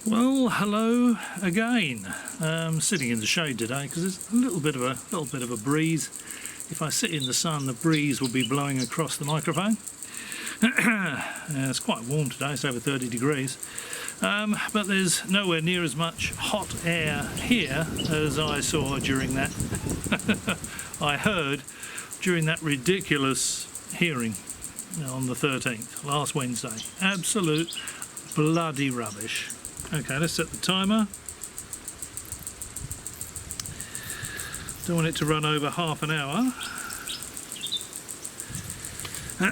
Well, hello again. Sitting in the shade today because there's a little bit of a breeze. If I sit in the sun, the breeze will be blowing across the microphone. It's quite warm today; it's over 30 degrees. But there's nowhere near as much hot air here as I saw during that. I heard during that ridiculous hearing on the 13th, last Wednesday. Absolute bloody rubbish. Okay, let's set the timer. Don't want it to run over half an hour. A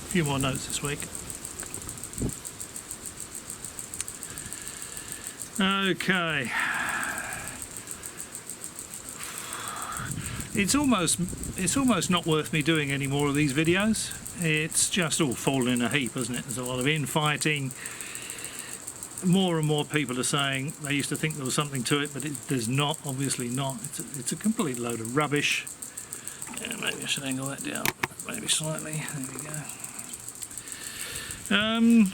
few more notes this week. Okay. It's almost not worth me doing any more of these videos. It's just all fallen in a heap, isn't it? There's a lot of infighting. More and more people are saying they used to think there was something to it, but there's not, obviously not. It's a complete load of rubbish. Yeah, maybe I should angle that down, maybe slightly. There we go.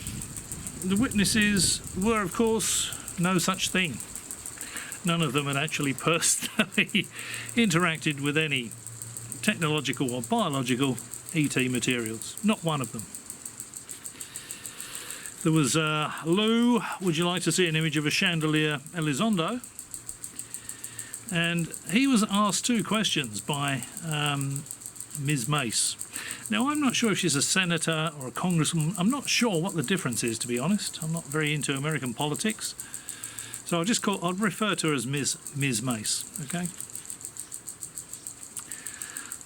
The witnesses were, of course, no such thing. None of them had actually personally interacted with any technological or biological ET materials. Not one of them. There was Lou, would you like to see an image of a chandelier Elizondo? And he was asked two questions by Ms. Mace. Now, I'm not sure if she's a senator or a congresswoman. I'm not sure what the difference is, to be honest. I'm not very into American politics. So I'll refer to her as Ms. Mace, okay?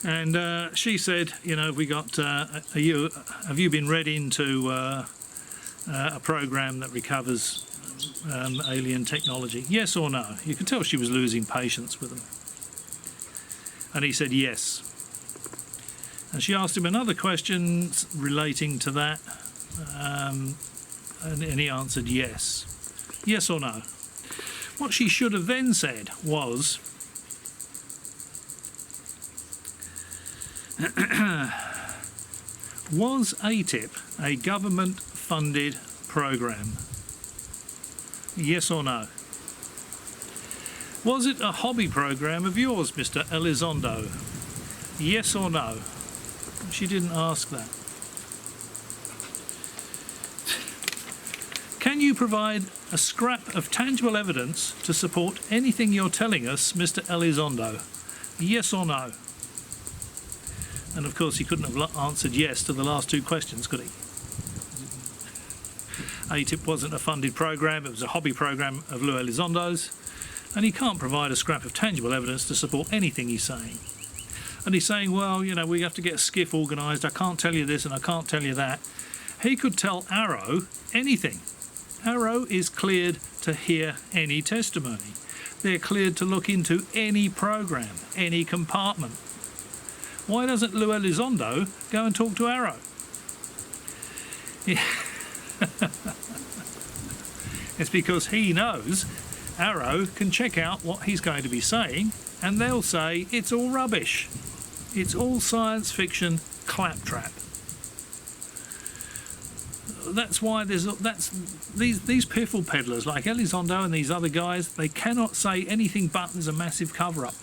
And she said, you know, have you been read into a program that recovers alien technology? Yes or no? You could tell she was losing patience with them. And he said yes. And she asked him another question relating to that, and he answered yes. Yes or no? What she should have then said was, was ATIP a government-funded program? Yes or no? Was it a hobby program of yours, Mr. Elizondo? Yes or no? She didn't ask that. Can you provide a scrap of tangible evidence to support anything you're telling us, Mr. Elizondo? Yes or no? And of course he couldn't have answered yes to the last two questions, could he? ATIP wasn't a funded program, it was a hobby program of Lou Elizondo's, and he can't provide a scrap of tangible evidence to support anything he's saying. And he's saying, well, you know, we have to get a skiff organised, I can't tell you this and I can't tell you that. He could tell Arrow anything. Arrow is cleared to hear any testimony. They're cleared to look into any program, any compartment. Why doesn't Lou Elizondo go and talk to Arrow? It's because he knows Arrow can check out what he's going to be saying and they'll say it's all rubbish. It's all science fiction claptrap. That's why these piffle peddlers like Elizondo and these other guys, they cannot say anything but there's a massive cover-up.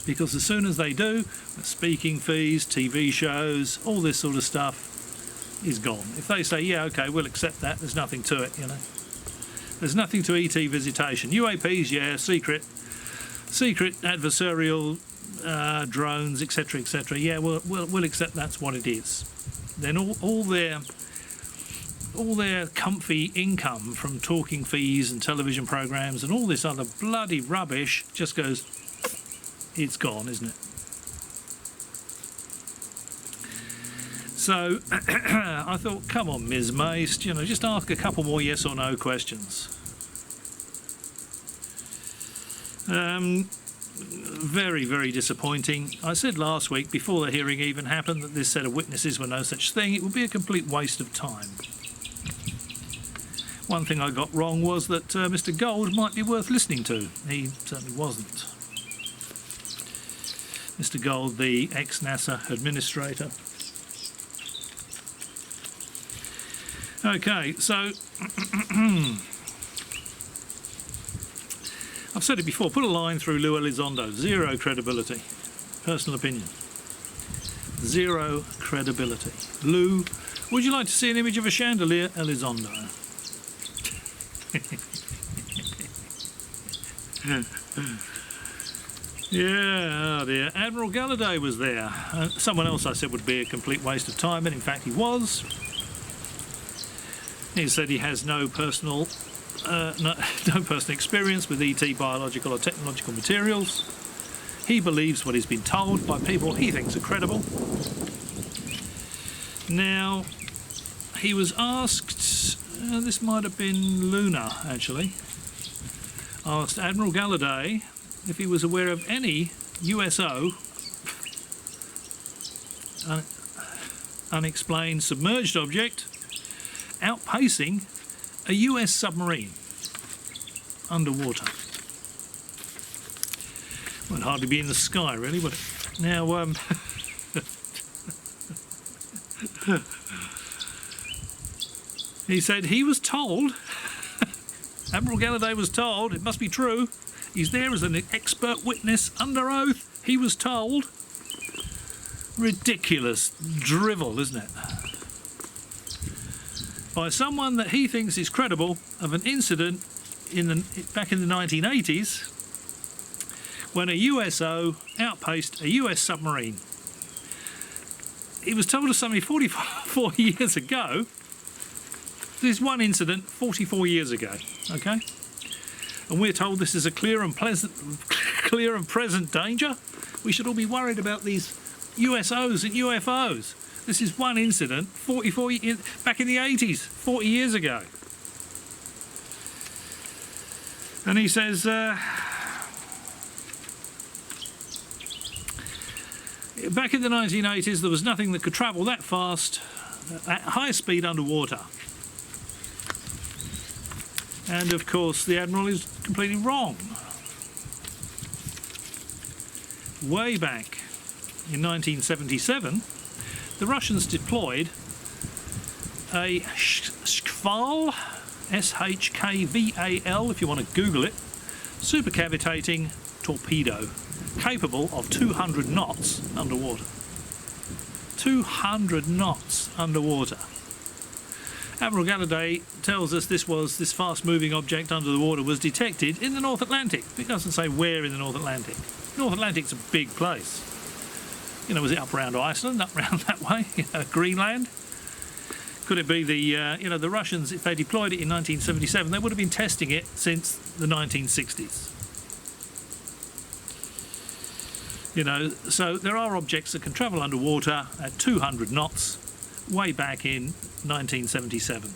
Because as soon as they do, the speaking fees, TV shows, all this sort of stuff is gone. If they say, yeah, okay, we'll accept that, there's nothing to it, you know. There's nothing to ET visitation. UAPs, yeah, secret adversarial drones, etc., etc. Yeah, we'll accept that's what it is. Then all their comfy income from talking fees and television programs and all this other bloody rubbish just goes, it's gone, isn't it? So I thought, come on, Ms. Mace, you know, just ask a couple more yes or no questions. Very, very disappointing. I said last week, before the hearing even happened, that this set of witnesses were no such thing. It would be a complete waste of time. One thing I got wrong was that Mr. Gold might be worth listening to. He certainly wasn't. Mr. Gold, the ex-NASA administrator. Okay, so I've said it before, put a line through Lou Elizondo. Zero credibility. Personal opinion. Zero credibility. Lou, would you like to see an image of a chandelier? Elizondo. Yeah, oh dear. Admiral Galladay was there. Someone else I said would be a complete waste of time, and in fact he was. He said he has no personal experience with ET biological or technological materials. He believes what he's been told by people he thinks are credible. Now, he was asked, this might have been Luna actually, asked Admiral Galladay if he was aware of any USO, unexplained submerged object, outpacing a US submarine underwater. Would hardly be in the sky, really, would it? Now, he said he was told, Admiral Galladay was told, it must be true, he's there as an expert witness under oath, he was told. Ridiculous drivel, isn't it? By someone that he thinks is credible of an incident back in the 1980s when a USO outpaced a US submarine. He was told of something 44 years ago. This is one incident 44 years ago, okay? And we're told this is a clear and present danger. We should all be worried about these USOs and UFOs. This is one incident 44 years, back in the 80s, 40 years ago. And he says, back in the 1980s, there was nothing that could travel that fast at high speed underwater. And of course, the Admiral is completely wrong. Way back in 1977, the Russians deployed a Shkval, S-H-K-V-A-L, if you want to Google it, supercavitating torpedo, capable of 200 knots underwater. 200 knots underwater. Admiral Galladay tells us this fast-moving object under the water was detected in the North Atlantic. It doesn't say where in the North Atlantic. North Atlantic's a big place. You know, was it up around Iceland, up around that way? Greenland? Could it be the Russians, if they deployed it in 1977, they would have been testing it since the 1960s. You know, so there are objects that can travel underwater at 200 knots way back in 1977.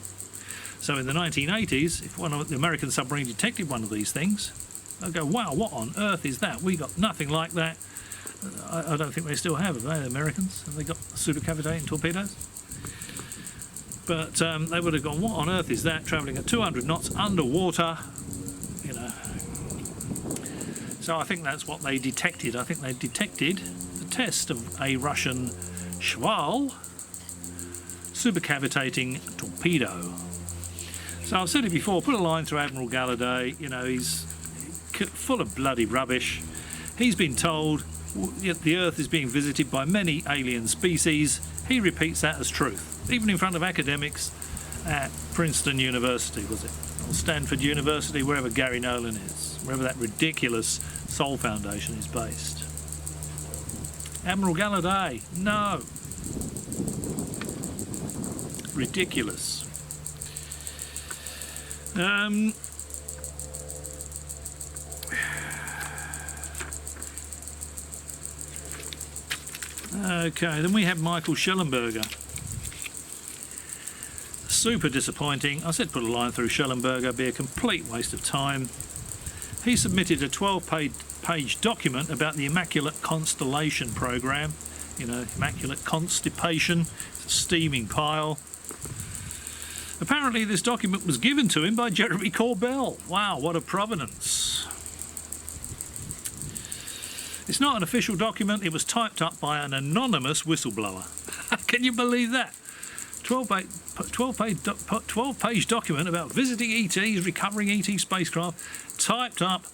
So in the 1980s, if one of the American submarine detected one of these things, they'll go, wow, what on earth is that? We got nothing like that. I don't think they still have they, the Americans? Have they got supercavitating torpedoes? But they would have gone, what on earth is that, travelling at 200 knots underwater, you know. So I think that's what they detected. I think they detected the test of a Russian Shkval supercavitating torpedo. So I've said it before, put a line through Admiral Galladay, you know, he's full of bloody rubbish. He's been told the Earth is being visited by many alien species. He repeats that as truth, even in front of academics at Princeton University, was it? Or Stanford University, wherever Gary Nolan is, wherever that ridiculous Sol Foundation is based. Admiral Galladay, no. Ridiculous. Okay, then we have Michael Schellenberger. Super disappointing. I said put a line through Schellenberger, be a complete waste of time. He submitted a 12-page document about the Immaculate Constellation program. You know, Immaculate Constipation, steaming pile. Apparently this document was given to him by Jeremy Corbell. Wow, what a provenance. It's not an official document, it was typed up by an anonymous whistleblower. Can you believe that? 12-page document about visiting ETs, recovering ET spacecraft, typed up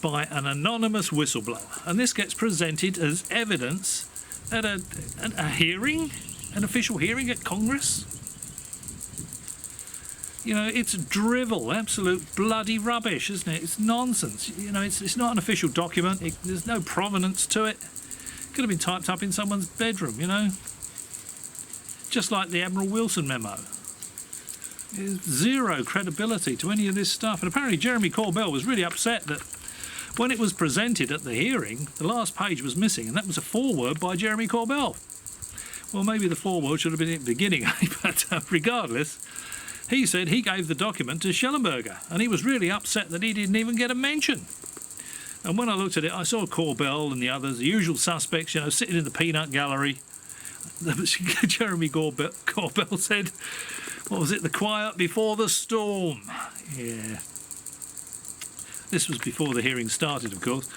by an anonymous whistleblower. And this gets presented as evidence at a hearing, an official hearing at Congress. You know, it's drivel, absolute bloody rubbish, isn't it? It's nonsense. You know, it's not an official document. There's no provenance to it. Could have been typed up in someone's bedroom, you know. Just like the Admiral Wilson memo. There's zero credibility to any of this stuff. And apparently Jeremy Corbell was really upset that when it was presented at the hearing, the last page was missing, and that was a foreword by Jeremy Corbell. Well, maybe the foreword should have been at the beginning, but regardless, he said he gave the document to Schellenberger, and he was really upset that he didn't even get a mention. And when I looked at it, I saw Corbell and the others, the usual suspects, you know, sitting in the peanut gallery. Jeremy Corbell said, what was it, the quiet before the storm. Yeah. This was before the hearing started, of course.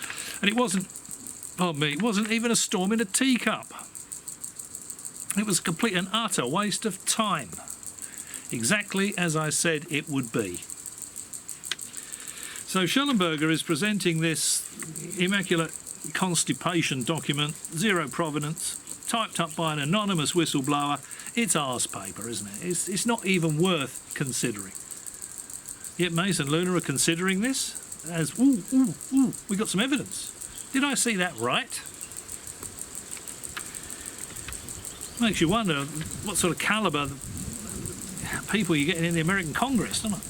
And it wasn't, pardon me, it wasn't even a storm in a teacup. It was a complete and utter waste of time. Exactly as I said it would be. So Schellenberger is presenting this immaculate constipation document, zero provenance, typed up by an anonymous whistleblower. It's arse paper, isn't it? It's not even worth considering. Yet Mace and Luna are considering this as, we got some evidence. Did I see that right? Makes you wonder what sort of calibre people you're getting in the American Congress, doesn't it?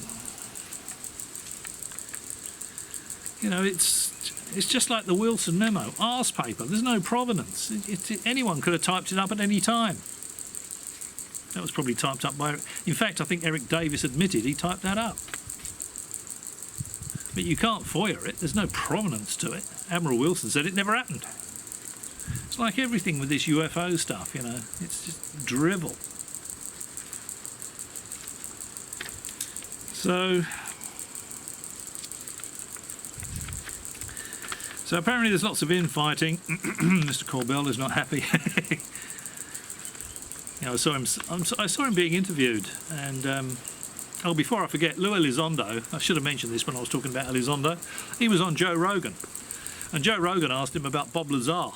You know, it's just like the Wilson memo, arse paper. There's no provenance. Anyone could have typed it up at any time. That was probably typed up by... In fact, I think Eric Davis admitted he typed that up. But you can't FOIA it. There's no provenance to it. Admiral Wilson said it never happened. It's like everything with this UFO stuff, you know. It's just drivel. So apparently there's lots of infighting. Mr. Corbell is not happy. You know, I saw him being interviewed, and before I forget, Lou Elizondo. I should have mentioned this when I was talking about Elizondo. He was on Joe Rogan, and Joe Rogan asked him about Bob Lazar,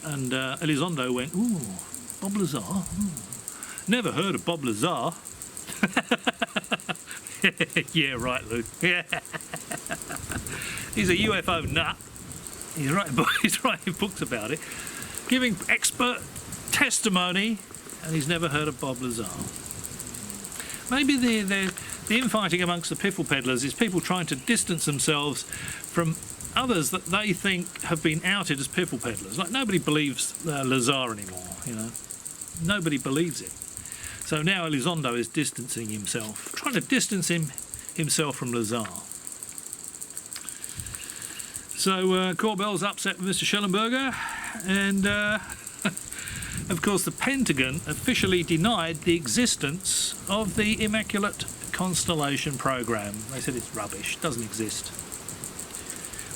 and Elizondo went, "Ooh, Bob Lazar? Ooh. Never heard of Bob Lazar." Yeah, right, Lou. Yeah. He's a UFO nut. He's writing books about it, giving expert testimony, and he's never heard of Bob Lazar. Maybe the infighting amongst the piffle peddlers is people trying to distance themselves from others that they think have been outed as piffle peddlers. Like, nobody believes Lazar anymore, you know. Nobody believes it. So now Elizondo is distancing himself, trying to distance himself from Lazar. So Corbell's upset with Mr. Schellenberger, and of course the Pentagon officially denied the existence of the Immaculate Constellation program. They said it's rubbish, doesn't exist.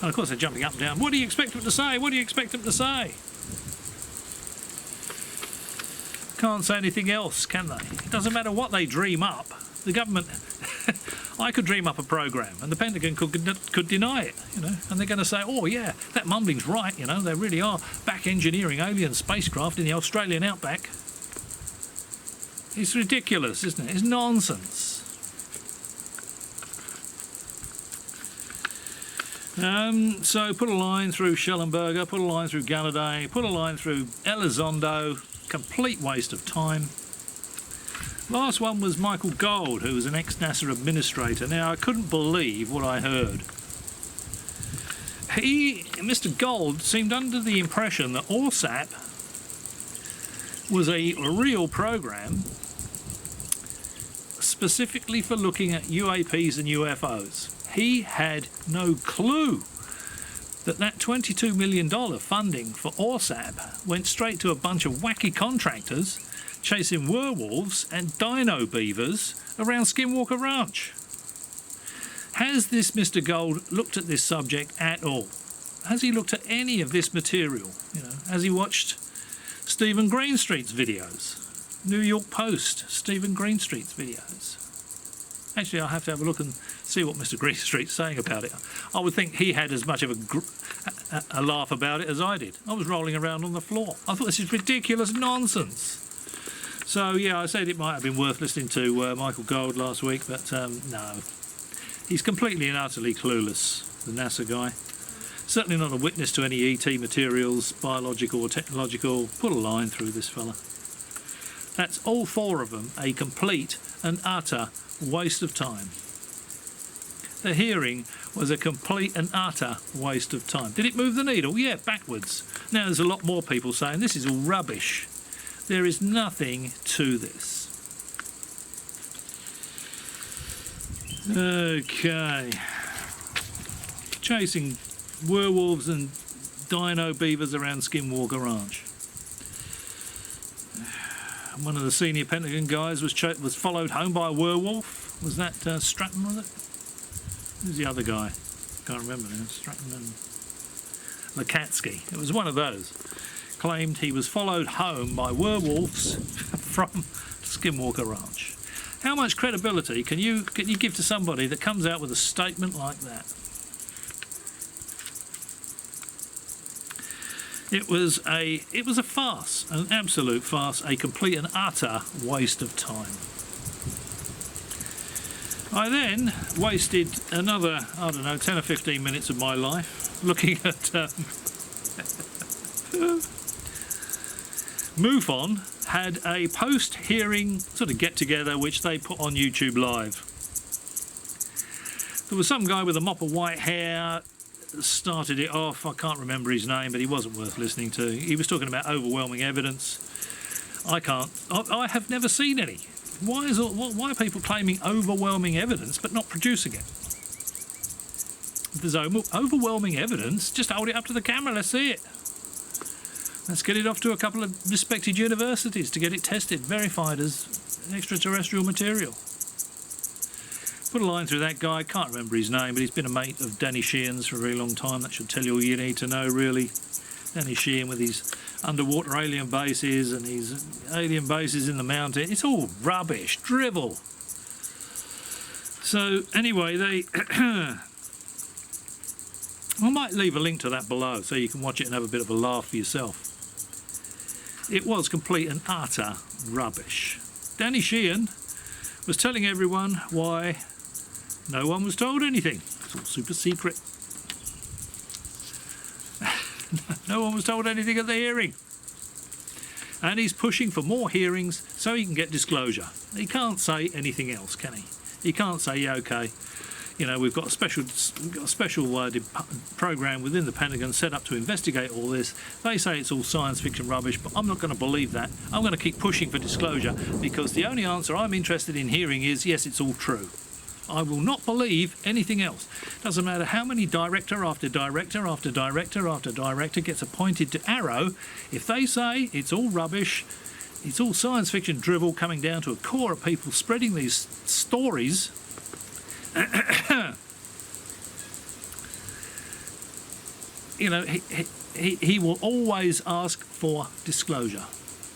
And of course they're jumping up and down. What do you expect them to say? What do you expect them to say? Can't say anything else, can they? It doesn't matter what they dream up. The government... I could dream up a program, and the Pentagon could deny it, you know, and they're going to say, oh yeah, that mumbling's right, you know, they really are back engineering alien spacecraft in the Australian outback. It's ridiculous, isn't it? It's nonsense. So put a line through Schellenberger, put a line through Galladay, put a line through Elizondo. Complete waste of time. Last one was Michael Gold, who was an ex-NASA administrator. Now, I couldn't believe what I heard. Mr. Gold, seemed under the impression that ORSAP was a real program specifically for looking at UAPs and UFOs. He had no clue that $22 million funding for ORSAP went straight to a bunch of wacky contractors chasing werewolves and dino beavers around Skinwalker Ranch. Has this Mr. Gold looked at this subject at all? Has he looked at any of this material? You know, has he watched Stephen Greenstreet's videos? New York Post, Stephen Greenstreet's videos. Actually, I'll have to have a look and see what Mr. Greenstreet's saying about it. I would think he had as much of a laugh about it as I did. I was rolling around on the floor. I thought, this is ridiculous nonsense. So, yeah, I said it might have been worth listening to Michael Gold last week, but no. He's completely and utterly clueless, the NASA guy. Certainly not a witness to any ET materials, biological or technological. Put a line through this fella. That's all four of them a complete and utter waste of time. The hearing was a complete and utter waste of time. Did it move the needle? Yeah, backwards. Now there's a lot more people saying this is all rubbish. There is nothing to this. Okay. Chasing werewolves and dino beavers around Skinwalker Ranch. One of the senior Pentagon guys was followed home by a werewolf. Was that Stratton, was it? Who's the other guy? Can't remember now. Stratton and Lakatsky. It was one of those. Claimed he was followed home by werewolves from Skinwalker Ranch. How much credibility can you give to somebody that comes out with a statement like that? It was a farce, an absolute farce, a complete and utter waste of time. I then wasted another, I don't know, 10 or 15 minutes of my life looking at MUFON had a post-hearing sort of get-together which they put on YouTube Live. There was some guy with a mop of white hair started it off. I can't remember his name, but he wasn't worth listening to. He was talking about overwhelming evidence. I have never seen any. Why are people claiming overwhelming evidence but not producing it? If there's overwhelming evidence, just hold it up to the camera, let's see it. Let's get it off to a couple of respected universities to get it tested, verified as extraterrestrial material. Put a line through that guy, can't remember his name, but he's been a mate of Danny Sheehan's for a very long time. That should tell you all you need to know, really. Danny Sheehan with his underwater alien bases and his alien bases in the mountain. It's all rubbish, drivel. So, anyway, I might leave a link to that below so you can watch it and have a bit of a laugh for yourself. It was complete and utter rubbish. Danny Sheehan was telling everyone why no one was told anything. It's all super secret. No one was told anything at the hearing. And he's pushing for more hearings so he can get disclosure. He can't say anything else, can he? He can't say, yeah, okay, you know, we've got a special program within the Pentagon set up to investigate all this. They say it's all science fiction rubbish, but I'm not going to believe that. I'm going to keep pushing for disclosure because the only answer I'm interested in hearing is, yes, it's all true. I will not believe anything else. Doesn't matter how many director after director after director after director gets appointed to Arrow. If they say it's all rubbish, it's all science fiction drivel coming down to a core of people spreading these stories, you know, he will always ask for disclosure.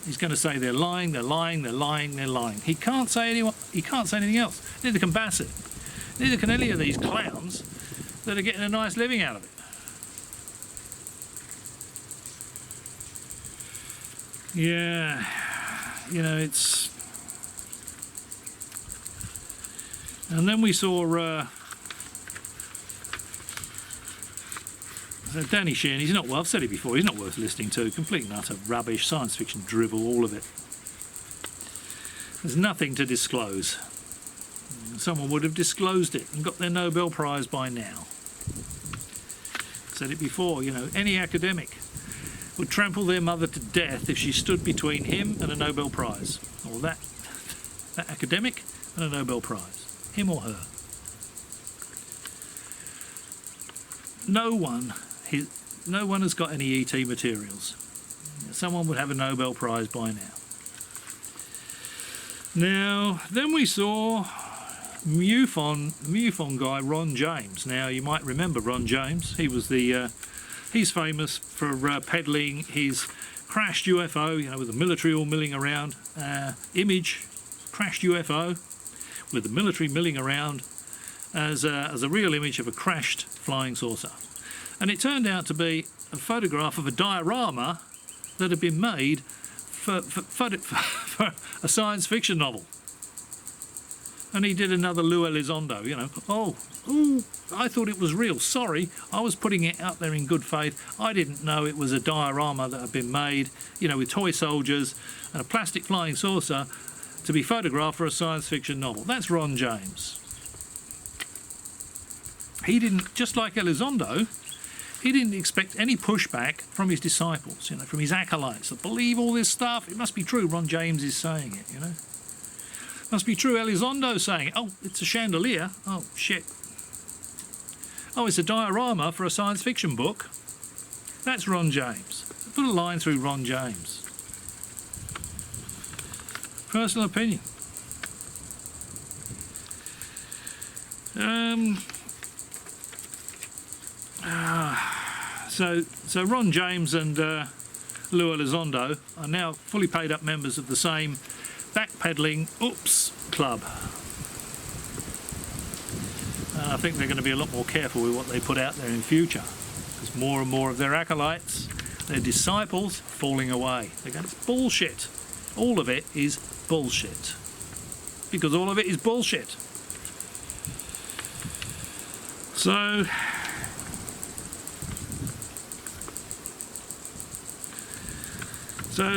He's going to say they're lying, they're lying, they're lying, they're lying. He can't say anything else. Neither can Bassett. Neither can any of these clowns that are getting a nice living out of it. Yeah, you know, it's... And then we saw Danny Sheehan. He's not, well, I've said it before, he's not worth listening to. Complete and utter rubbish, science fiction drivel, all of it. There's nothing to disclose. Someone would have disclosed it and got their Nobel Prize by now. Said it before, you know, any academic would trample their mother to death if she stood between him and a Nobel Prize. Or that academic and a Nobel Prize. Him or her. No one has got any ET materials. Someone would have a Nobel Prize by now. Now, then we saw MUFON guy Ron James. Now, you might remember Ron James. He was he's famous for peddling his crashed UFO, with the military all milling around. Image, crashed UFO with the military milling around as a real image of a crashed flying saucer. And it turned out to be a photograph of a diorama that had been made for a science fiction novel. And he did another Lou Elizondo, I thought it was real. Sorry, I was putting it out there in good faith. I didn't know it was a diorama that had been made, with toy soldiers and a plastic flying saucer to be photographed for a science fiction novel. That's Ron James. He didn't, just like Elizondo, he didn't expect any pushback from his disciples, from his acolytes that believe all this stuff. It must be true. Ron James is saying it, Must be true. Elizondo saying it. Oh, it's a chandelier. Oh, shit. Oh, it's a diorama for a science fiction book. That's Ron James. Put a line through Ron James. Personal opinion. So Ron James and Lou Elizondo are now fully paid up members of the same backpedaling club. I think they're going to be a lot more careful with what they put out there in future, because more and more of their acolytes, their disciples, falling away. They're going, it's bullshit. All of it is bullshit. Because all of it is bullshit. So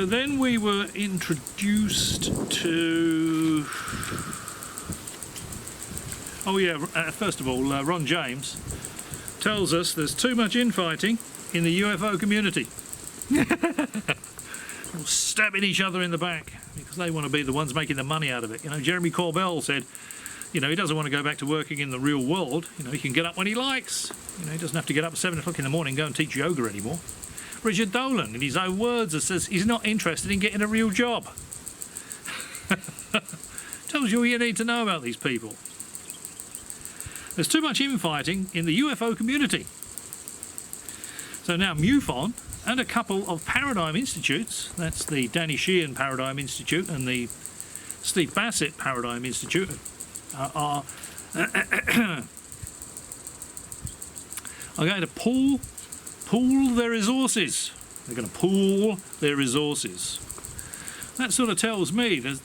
then we were introduced to... Oh yeah, first of all, Ron James tells us there's too much infighting in the UFO community. All stabbing each other in the back because they want to be the ones making the money out of it. Jeremy Corbell said, he doesn't want to go back to working in the real world. He can get up when he likes. He doesn't have to get up at 7 o'clock in the morning and go and teach yoga anymore. Richard Dolan, in his own words, says he's not interested in getting a real job. Tells you all you need to know about these people. There's too much infighting in the UFO community. So now MUFON and a couple of Paradigm Institutes, that's the Danny Sheehan Paradigm Institute and the Steve Bassett Paradigm Institute, are going to pool their resources. They're going to pool their resources. That sort of tells me that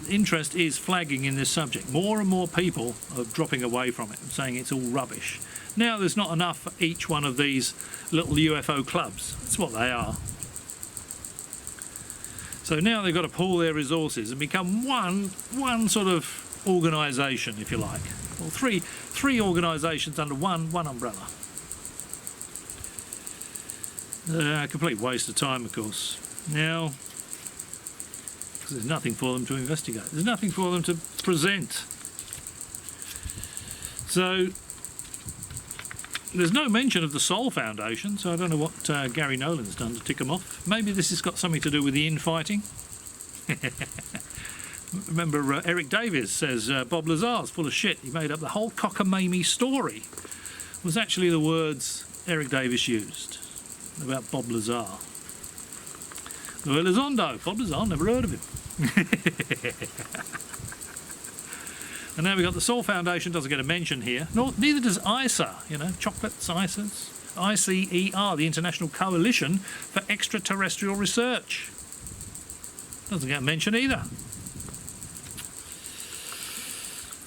interest is flagging in this subject. More and more people are dropping away from it and saying it's all rubbish. Now there's not enough for each one of these little UFO clubs. That's what they are. So now they've got to pool their resources and become one sort of organisation, if you like. Or three organisations under one umbrella. A complete waste of time, of course. Now, because there's nothing for them to investigate. There's nothing for them to present. So, there's no mention of the Soul Foundation, so I don't know what Gary Nolan's done to tick them off. Maybe this has got something to do with the infighting. Remember, Eric Davis says Bob Lazar's full of shit. He made up the whole cockamamie story. It was actually the words Eric Davis used about Bob Lazar. Lou Elizondo. Bob Lazar, never heard of him. And now we've got the Soul Foundation, doesn't get a mention here. Neither does ICER, chocolates, ICER, ICER, the International Coalition for Extraterrestrial Research. Doesn't get a mention either.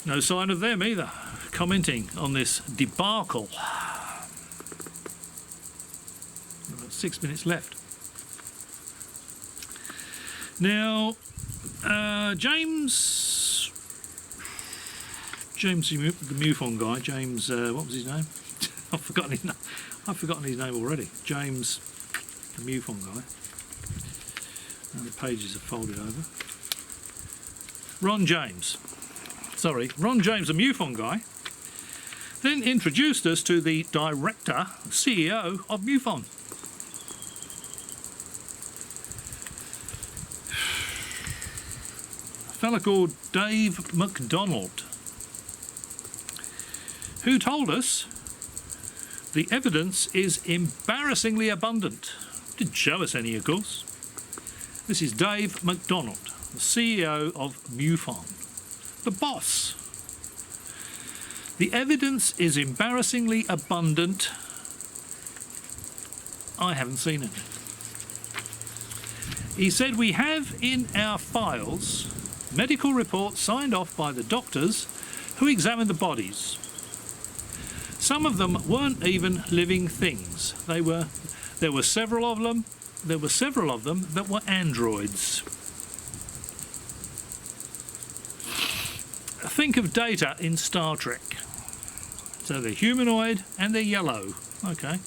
No sign of them either, commenting on this debacle. We've got 6 minutes left. Now, James, the MUFON guy, James, what was his name? I've forgotten his name already. James, the MUFON guy. And the pages are folded over. Ron James, the MUFON guy, then introduced us to the director, CEO of MUFON. A fella called Dave McDonald, who told us the evidence is embarrassingly abundant. Didn't show us any, of course. This is Dave McDonald, the CEO of MUFON, the boss. The evidence is embarrassingly abundant. I haven't seen it. He said, we have in our files medical reports signed off by the doctors who examined the bodies. Some of them weren't even living things. There were several of them that were androids. Think of Data in Star Trek. So they're humanoid and they're yellow. Okay.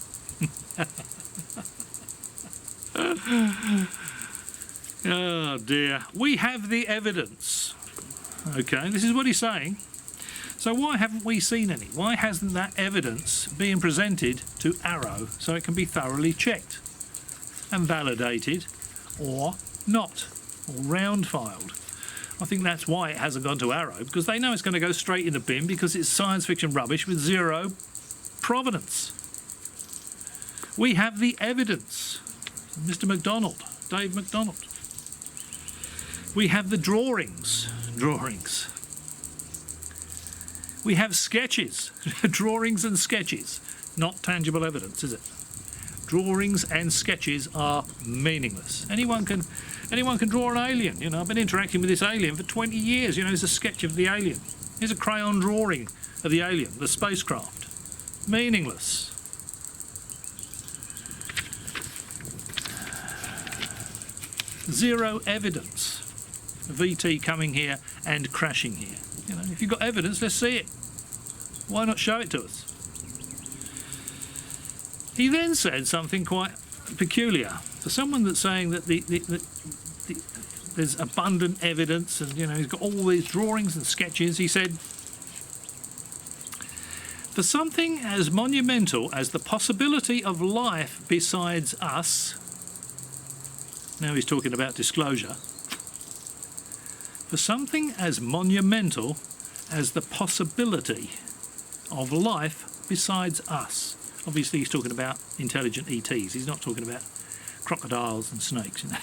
Oh dear. We have the evidence. Okay, this is what he's saying. So why haven't we seen any? Why hasn't that evidence being presented to Arrow so it can be thoroughly checked and validated, or not, or round filed? I think that's why it hasn't gone to Arrow, because they know it's going to go straight in the bin because it's science fiction rubbish with zero provenance. We have the evidence. Mr. McDonald, Dave McDonald. We have the drawings. We have sketches. Drawings and sketches. Not tangible evidence, is it? Drawings and sketches are meaningless. Anyone can draw an alien. You know, I've been interacting with this alien for 20 years. You know, there's a sketch of the alien. Here's a crayon drawing of the alien, the spacecraft. Meaningless. Zero evidence of ET coming here and crashing here. You know, if you've got evidence, let's see it. Why not show it to us? He then said something quite peculiar. For someone that's saying that there's abundant evidence, and you know, he's got all these drawings and sketches, he said, for something as monumental as the possibility of life besides us, now he's talking about disclosure, for something as monumental as the possibility of life besides us. Obviously he's talking about intelligent ETs, he's not talking about crocodiles and snakes. You know?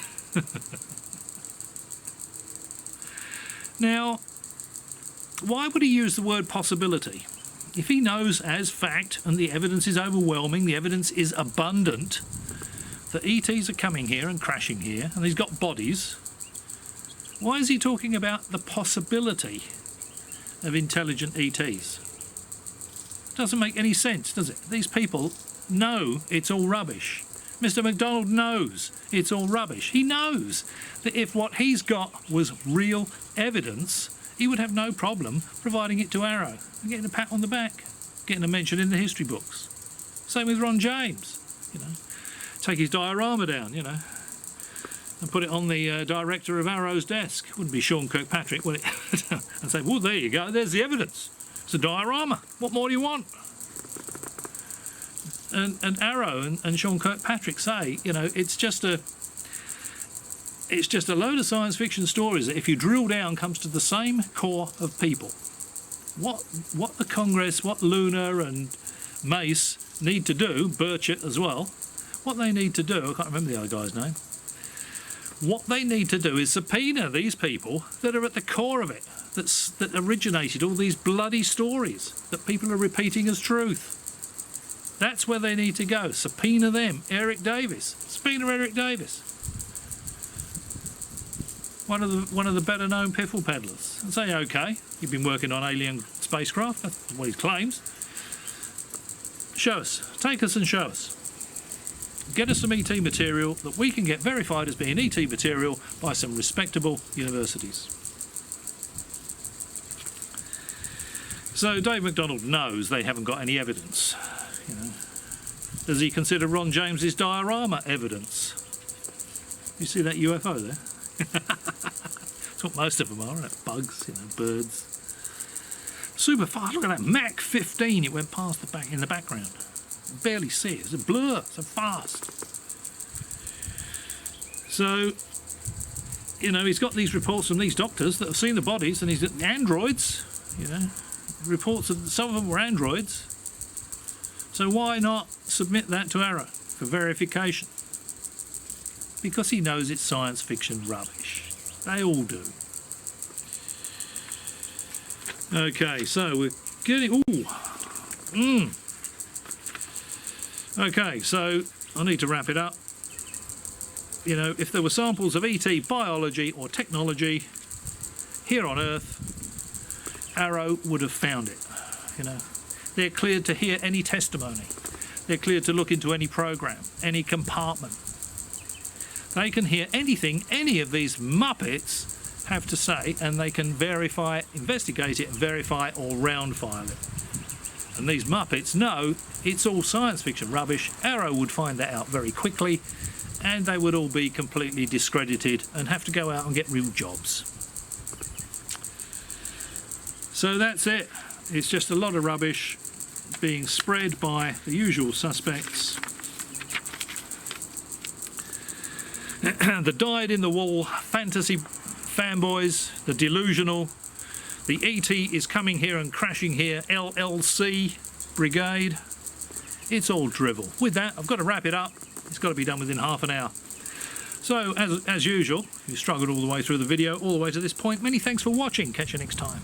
Now, why would he use the word possibility? If he knows as fact, and the evidence is overwhelming, the evidence is abundant, that ETs are coming here and crashing here, and he's got bodies, why is he talking about the possibility of intelligent ETs? Doesn't make any sense, does it? These people know it's all rubbish. Mr. McDonald knows it's all rubbish. He knows that if what he's got was real evidence, he would have no problem providing it to Arrow and getting a pat on the back, getting a mention in the history books. Same with Ron James, you know. Take his diorama down, you know, and put it on the director of Arrow's desk. Wouldn't be Sean Kirkpatrick, would it? And say, well, there you go, there's the evidence. It's a diorama. What more do you want? And Arrow and Sean Kirkpatrick say, you know, it's just a load of science fiction stories that, if you drill down, comes to the same core of people. What the Congress, what Luna and Mace need to do, Burchett as well, what they need to do, I can't remember the other guy's name, what they need to do is subpoena these people that are at the core of it, that originated all these bloody stories that people are repeating as truth. That's where they need to go. Subpoena them. Eric Davis. Subpoena Eric Davis. One of the better known piffle peddlers. And say, okay, you've been working on alien spacecraft, that's what he claims. Show us. Take us and show us. Get us some ET material that we can get verified as being ET material by some respectable universities. So Dave McDonald knows they haven't got any evidence. You know. Does he consider Ron James's diorama evidence? You see that UFO there? That's what most of them are, isn't it? Bugs, you know, birds. Super fast. Look at that Mach 15. It went past the back in the background. Barely see it. It's a blur. So fast. So, you know, he's got these reports from these doctors that have seen the bodies, and he's got androids. You know, reports that some of them were androids. So why not submit that to Arrow for verification? because he knows it's science fiction rubbish. They all do. Okay, so we're getting... Ooh. Okay, so I need to wrap it up. You know, if there were samples of ET biology or technology here on Earth, Arrow would have found it. You know, they're cleared to hear any testimony. They're cleared to look into any program, any compartment. They can hear anything any of these Muppets have to say, and they can verify, investigate it, verify or round file it. And these Muppets know it's all science fiction rubbish. Arrow would find that out very quickly, and they would all be completely discredited and have to go out and get real jobs. So that's it. It's just a lot of rubbish being spread by the usual suspects. The dyed-in-the-wall fantasy fanboys, the delusional, the ET is coming here and crashing here, LLC brigade. It's all drivel. With that, I've got to wrap it up. It's got to be done within half an hour. So, as usual, you struggled all the way through the video, all the way to this point. Many thanks for watching. Catch you next time.